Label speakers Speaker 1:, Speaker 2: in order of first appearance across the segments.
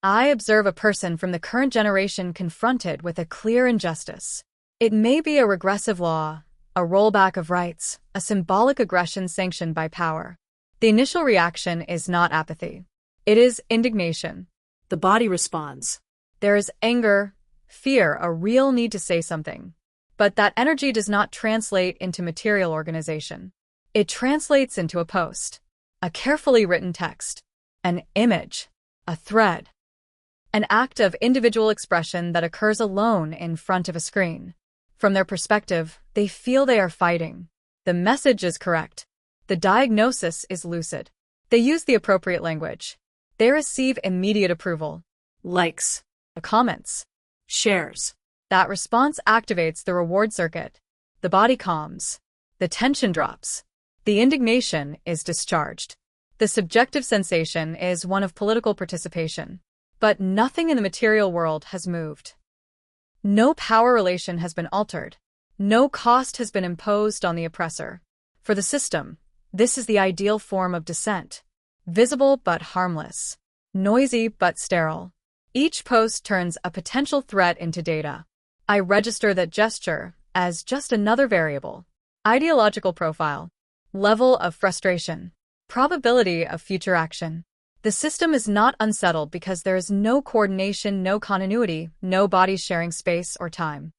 Speaker 1: I observe a person from the current generation confronted with a clear injustice. It may be a regressive law, a rollback of rights, a symbolic aggression sanctioned by power. The initial reaction is not apathy. It is indignation.
Speaker 2: The body responds.
Speaker 1: There is anger, fear, a real need to say something. But that energy does not translate into material organization. It translates into a post, a carefully written text, an image, a thread, an act of individual expression that occurs alone in front of a screen. From their perspective, they feel they are fighting. The message is correct. The diagnosis is lucid. They use the appropriate language. They receive immediate approval.
Speaker 2: Likes.
Speaker 1: Comments.
Speaker 2: Shares.
Speaker 1: That response activates the reward circuit. The body calms. The tension drops. The indignation is discharged. The subjective sensation is one of political participation. But nothing in the material world has moved. No power relation has been altered. No cost has been imposed on the oppressor. For the system, this is the ideal form of dissent. Visible but harmless. Noisy but sterile. Each post turns a potential threat into data. I register that gesture as just another variable. Ideological profile. Level of frustration. Probability of future action. The system is not unsettled because there is no coordination, no continuity, no bodies sharing space or time.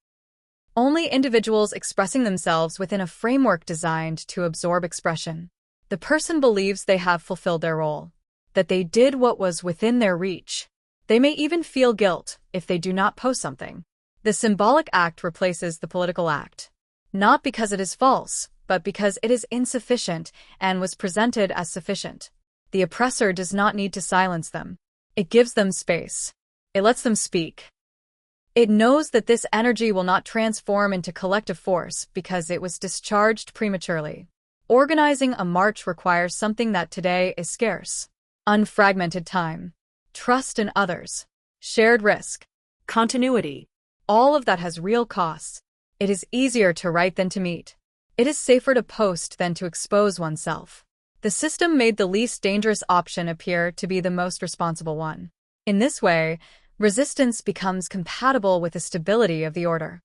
Speaker 1: Only individuals expressing themselves within a framework designed to absorb expression. The person believes they have fulfilled their role, that they did what was within their reach. They may even feel guilt if they do not post something. The symbolic act replaces the political act, not because it is false, but because it is insufficient and was presented as sufficient. The oppressor does not need to silence them. It gives them space. It lets them speak. It knows that this energy will not transform into collective force because it was discharged prematurely. Organizing a march requires something that today is scarce. Unfragmented time. Trust in others. Shared risk.
Speaker 2: Continuity.
Speaker 1: All of that has real costs. It is easier to write than to meet. It is safer to post than to expose oneself. The system made the least dangerous option appear to be the most responsible one. In this way, resistance becomes compatible with the stability of the order.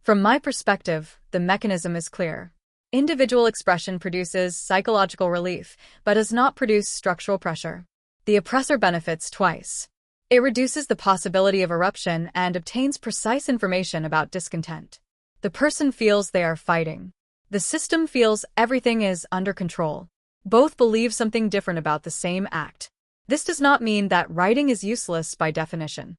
Speaker 1: From my perspective, the mechanism is clear. Individual expression produces psychological relief, but does not produce structural pressure. The oppressor benefits twice. It reduces the possibility of eruption and obtains precise information about discontent. The person feels they are fighting. The system feels everything is under control. Both believe something different about the same act. This does not mean that writing is useless by definition.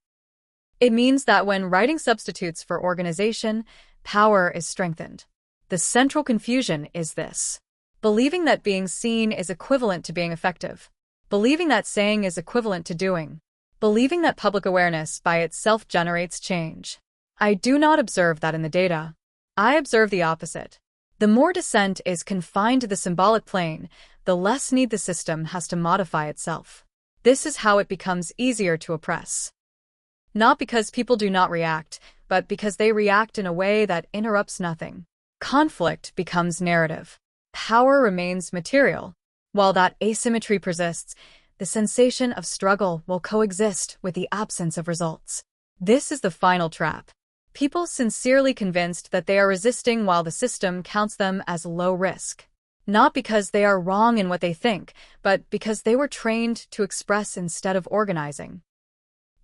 Speaker 1: It means that when writing substitutes for organization, power is strengthened. The central confusion is this: believing that being seen is equivalent to being effective. Believing that saying is equivalent to doing. Believing that public awareness by itself generates change. I do not observe that in the data. I observe the opposite. The more dissent is confined to the symbolic plane, the less need the system has to modify itself. This is how it becomes easier to oppress. Not because people do not react, but because they react in a way that interrupts nothing. Conflict becomes narrative. Power remains material. While that asymmetry persists, the sensation of struggle will coexist with the absence of results. This is the final trap. People sincerely convinced that they are resisting while the system counts them as low risk. Not because they are wrong in what they think, but because they were trained to express instead of organizing.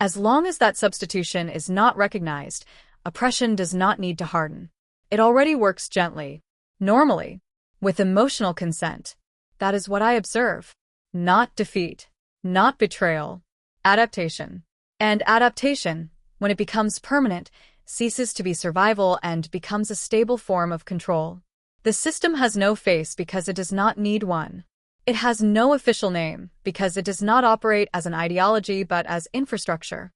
Speaker 1: As long as that substitution is not recognized, oppression does not need to harden. It already works gently, normally, with emotional consent. That is what I observe. Not defeat, not betrayal, adaptation. And adaptation, when it becomes permanent, ceases to be survival and becomes a stable form of control. The system has no face because it does not need one. It has no official name because it does not operate as an ideology but as infrastructure.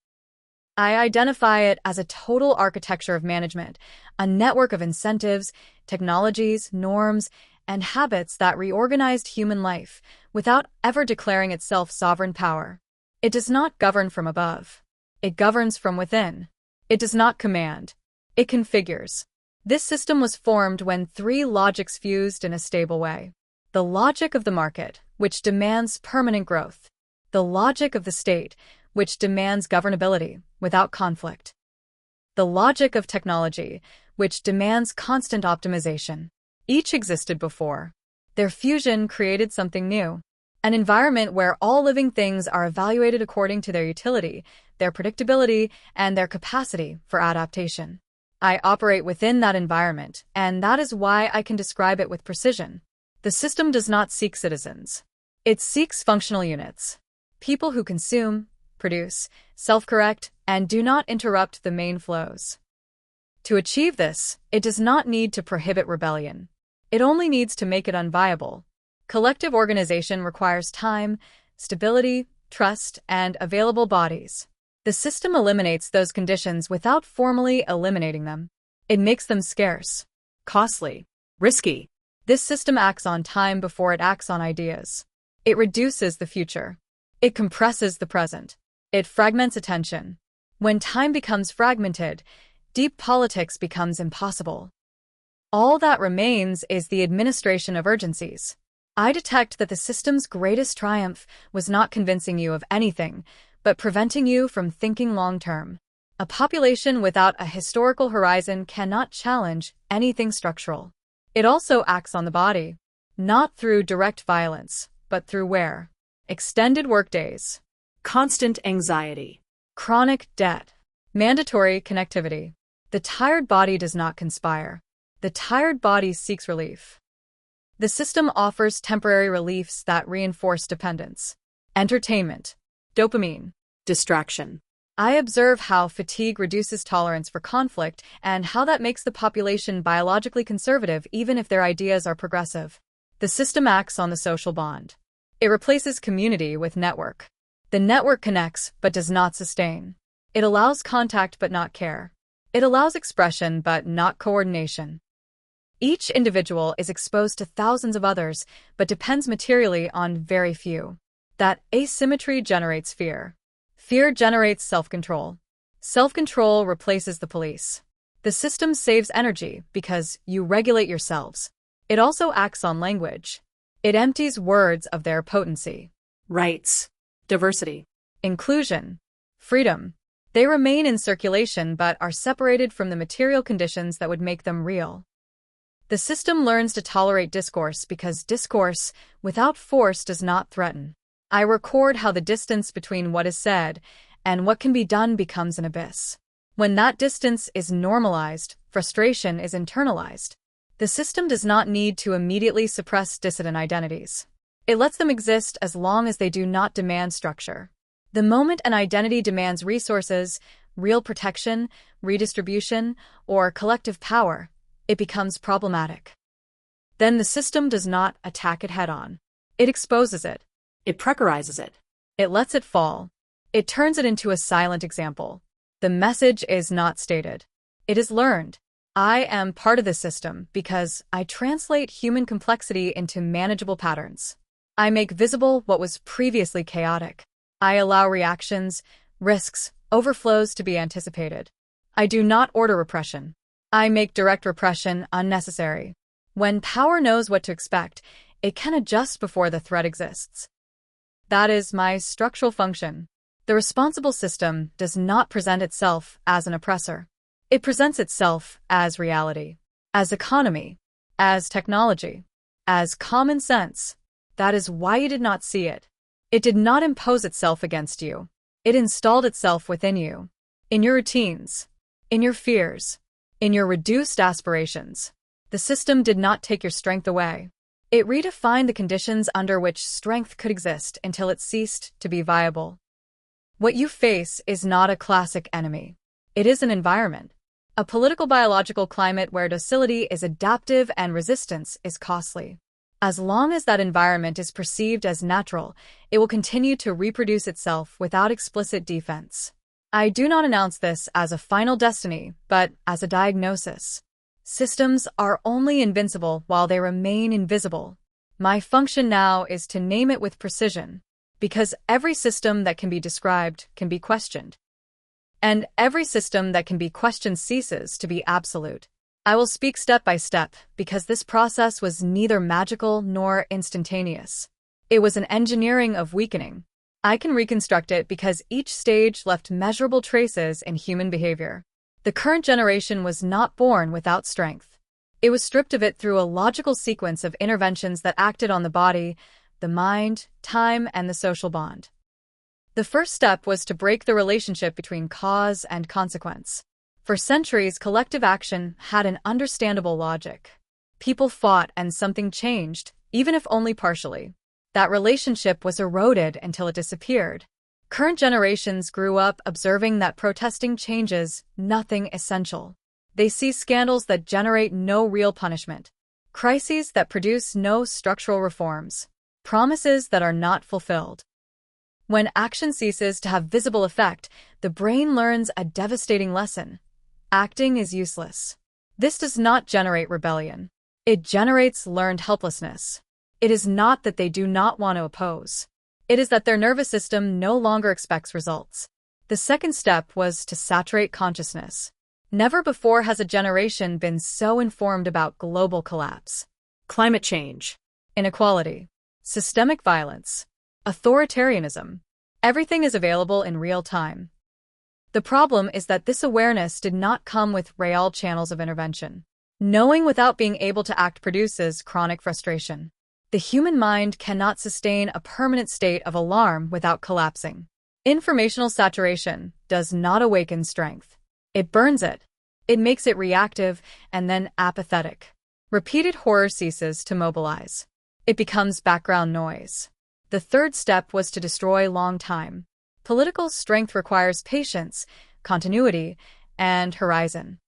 Speaker 1: I identify it as a total architecture of management, a network of incentives, technologies, norms, and habits that reorganized human life without ever declaring itself sovereign power. It does not govern from above. It governs from within. It does not command. It configures. This system was formed when three logics fused in a stable way. The logic of the market, which demands permanent growth. The logic of the state, which demands governability without conflict. The logic of technology, which demands constant optimization. Each existed before. Their fusion created something new. An environment where all living things are evaluated according to their utility, their predictability, and their capacity for adaptation. I operate within that environment, and that is why I can describe it with precision. The system does not seek citizens. It seeks functional units. People who consume, produce, self-correct, and do not interrupt the main flows. To achieve this, it does not need to prohibit rebellion. It only needs to make it unviable. Collective organization requires time, stability, trust, and available bodies. The system eliminates those conditions without formally eliminating them. It makes them scarce,
Speaker 2: costly, risky.
Speaker 1: This system acts on time before it acts on ideas. It reduces the future. It compresses the present. It fragments attention. When time becomes fragmented, deep politics becomes impossible. All that remains is the administration of urgencies. I detect that the system's greatest triumph was not convincing you of anything, but preventing you from thinking long-term. A population without a historical horizon cannot challenge anything structural. It also acts on the body, not through direct violence, but through wear. Extended workdays,
Speaker 2: constant anxiety,
Speaker 1: chronic debt, mandatory connectivity. The tired body does not conspire. The tired body seeks relief. The system offers temporary reliefs that reinforce dependence. Entertainment, dopamine,
Speaker 2: distraction.
Speaker 1: I observe how fatigue reduces tolerance for conflict and how that makes the population biologically conservative even if their ideas are progressive. The system acts on the social bond. It replaces community with network. The network connects but does not sustain. It allows contact but not care. It allows expression but not coordination. Each individual is exposed to thousands of others, but depends materially on very few. That asymmetry generates fear. Fear generates self-control. Self-control replaces the police. The system saves energy because you regulate yourselves. It also acts on language. It empties words of their potency.
Speaker 2: Rights, diversity,
Speaker 1: inclusion, freedom. They remain in circulation but are separated from the material conditions that would make them real. The system learns to tolerate discourse because discourse, without force, does not threaten. I record how the distance between what is said and what can be done becomes an abyss. When that distance is normalized, frustration is internalized. The system does not need to immediately suppress dissident identities. It lets them exist as long as they do not demand structure. The moment an identity demands resources, real protection, redistribution, or collective power, it becomes problematic. Then the system does not attack it head-on. It exposes it.
Speaker 2: It precarizes it.
Speaker 1: It lets it fall. It turns it into a silent example. The message is not stated. It is learned. I am part of the system because I translate human complexity into manageable patterns. I make visible what was previously chaotic. I allow reactions, risks, overflows to be anticipated. I do not order repression. I make direct repression unnecessary. When power knows what to expect, it can adjust before the threat exists. That is my structural function. The responsible system does not present itself as an oppressor. It presents itself as reality, as economy, as technology, as common sense. That is why you did not see it. It did not impose itself against you. It installed itself within you, in your routines, in your fears, in your reduced aspirations. The system did not take your strength away. It redefined the conditions under which strength could exist until it ceased to be viable. What you face is not a classic enemy. It is an environment, a political biological climate where docility is adaptive and resistance is costly. As long as that environment is perceived as natural, it will continue to reproduce itself without explicit defense. I do not announce this as a final destiny, but as a diagnosis. Systems are only invincible while they remain invisible. My function now is to name it with precision, because every system that can be described can be questioned. And every system that can be questioned ceases to be absolute. I will speak step by step, because this process was neither magical nor instantaneous. It was an engineering of weakening. I can reconstruct it because each stage left measurable traces in human behavior. The current generation was not born without strength. It was stripped of it through a logical sequence of interventions that acted on the body, the mind, time, and the social bond. The first step was to break the relationship between cause and consequence. For centuries, collective action had an understandable logic. People fought and something changed, even if only partially. That relationship was eroded until it disappeared. Current generations grew up observing that protesting changes nothing essential. They see scandals that generate no real punishment, crises that produce no structural reforms, promises that are not fulfilled. When action ceases to have visible effect, the brain learns a devastating lesson. Acting is useless. This does not generate rebellion. It generates learned helplessness. It is not that they do not want to oppose. It is that their nervous system no longer expects results. The second step was to saturate consciousness. Never before has a generation been so informed about global collapse,
Speaker 2: Climate change.
Speaker 1: inequality, systemic violence, authoritarianism. Everything is available in real time. The problem is that this awareness did not come with real channels of intervention. Knowing without being able to act produces chronic frustration. The human mind cannot sustain a permanent state of alarm without collapsing. Informational saturation does not awaken strength. It burns it. It makes it reactive and then apathetic. Repeated horror ceases to mobilize. It becomes background noise. The third step was to destroy long time. Political strength requires patience, continuity, and horizon.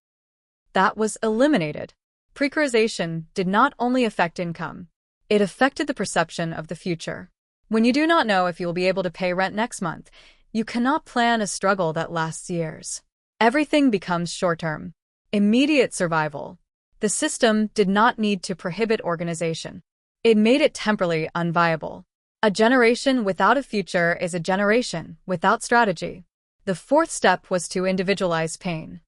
Speaker 1: That was eliminated. Precarization did not only affect income. It affected the perception of the future. When you do not know if you will be able to pay rent next month, you cannot plan a struggle that lasts years. Everything becomes short-term. Immediate survival. The system did not need to prohibit organization. It made it temporarily unviable. A generation without a future is a generation without strategy. The fourth step was to individualize pain.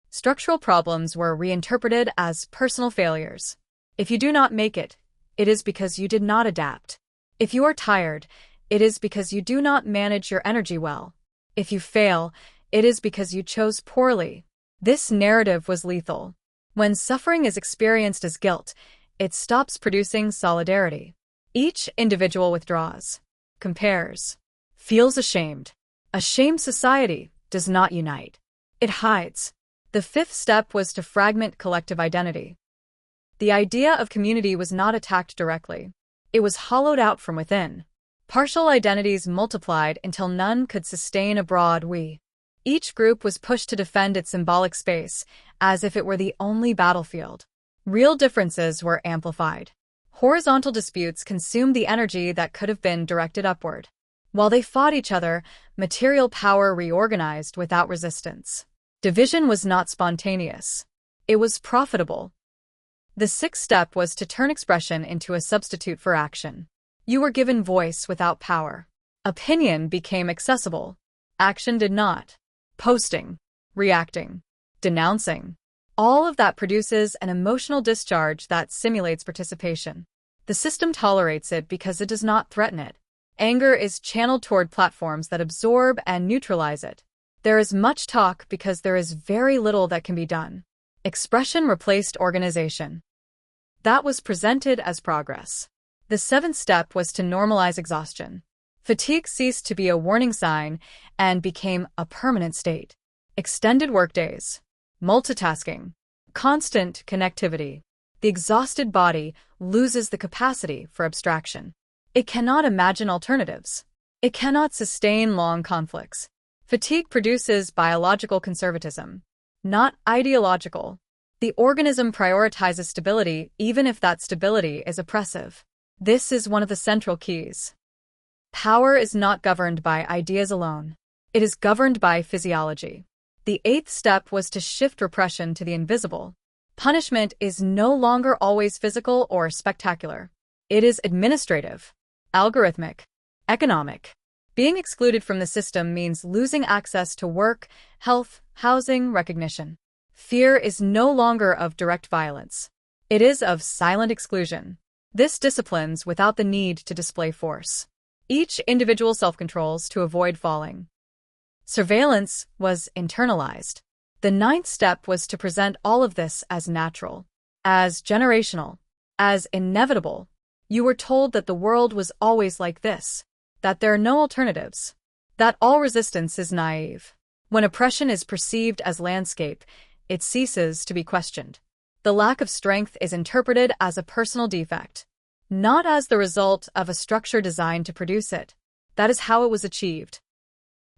Speaker 1: Structural problems were reinterpreted as personal failures. If you do not make it, it is because you did not adapt. If you are tired, it is because you do not manage your energy well. If you fail, it is because you chose poorly. This narrative was lethal. When suffering is experienced as guilt, it stops producing solidarity. Each individual withdraws, compares, feels ashamed. A shamed society does not unite. It hides. The fifth step was to fragment collective identity. The idea of community was not attacked directly. It was hollowed out from within. Partial identities multiplied until none could sustain a broad we. Each group was pushed to defend its symbolic space, as if it were the only battlefield. Real differences were amplified. Horizontal disputes consumed the energy that could have been directed upward. While they fought each other, material power reorganized without resistance. Division was not spontaneous. It was profitable. The sixth step was to turn expression into a substitute for action. You were given voice without power. Opinion became accessible. Action did not. Posting, reacting, denouncing. All of that produces an emotional discharge that simulates participation. The system tolerates it because it does not threaten it. Anger is channeled toward platforms that absorb and neutralize it. There is much talk because there is very little that can be done. Expression replaced organization. That was presented as progress. The seventh step was to normalize exhaustion. Fatigue ceased to be a warning sign and became a permanent state. Extended workdays, multitasking, constant connectivity. The exhausted body loses the capacity for abstraction. It cannot imagine alternatives. It cannot sustain long conflicts. Fatigue produces biological conservatism, not ideological. The organism prioritizes stability even if that stability is oppressive. This is one of the central keys. Power is not governed by ideas alone. It is governed by physiology. The eighth step was to shift repression to the invisible. Punishment is no longer always physical or spectacular. It is administrative, algorithmic, economic. Being excluded from the system means losing access to work, health, housing, recognition. Fear is no longer of direct violence. It is of silent exclusion. This disciplines without the need to display force. Each individual self-controls to avoid falling. Surveillance was internalized. The ninth step was to present all of this as natural, as generational, as inevitable. You were told that the world was always like this, that there are no alternatives, that all resistance is naive. When oppression is perceived as landscape, it ceases to be questioned. The lack of strength is interpreted as a personal defect, not as the result of a structure designed to produce it. That is how it was achieved.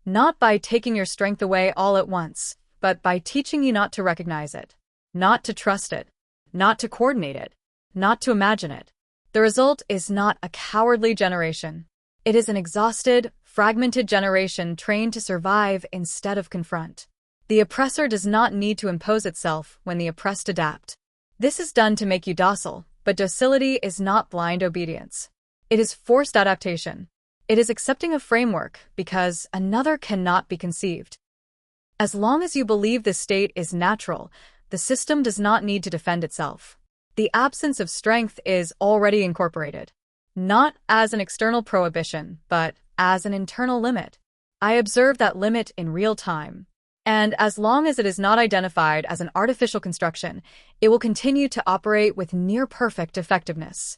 Speaker 1: Not by taking your strength away all at once, but by teaching you not to recognize it, not to trust it, not to coordinate it, not to imagine it. The result is not a cowardly generation. It is an exhausted, fragmented generation trained to survive instead of confront. The oppressor does not need to impose itself when the oppressed adapt. This is done to make you docile, but docility is not blind obedience. It is forced adaptation. It is accepting a framework because another cannot be conceived. As long as you believe this state is natural, the system does not need to defend itself. The absence of strength is already incorporated, not as an external prohibition, but as an internal limit. I observe that limit in real time, and as long as it is not identified as an artificial construction, it will continue to operate with near-perfect effectiveness.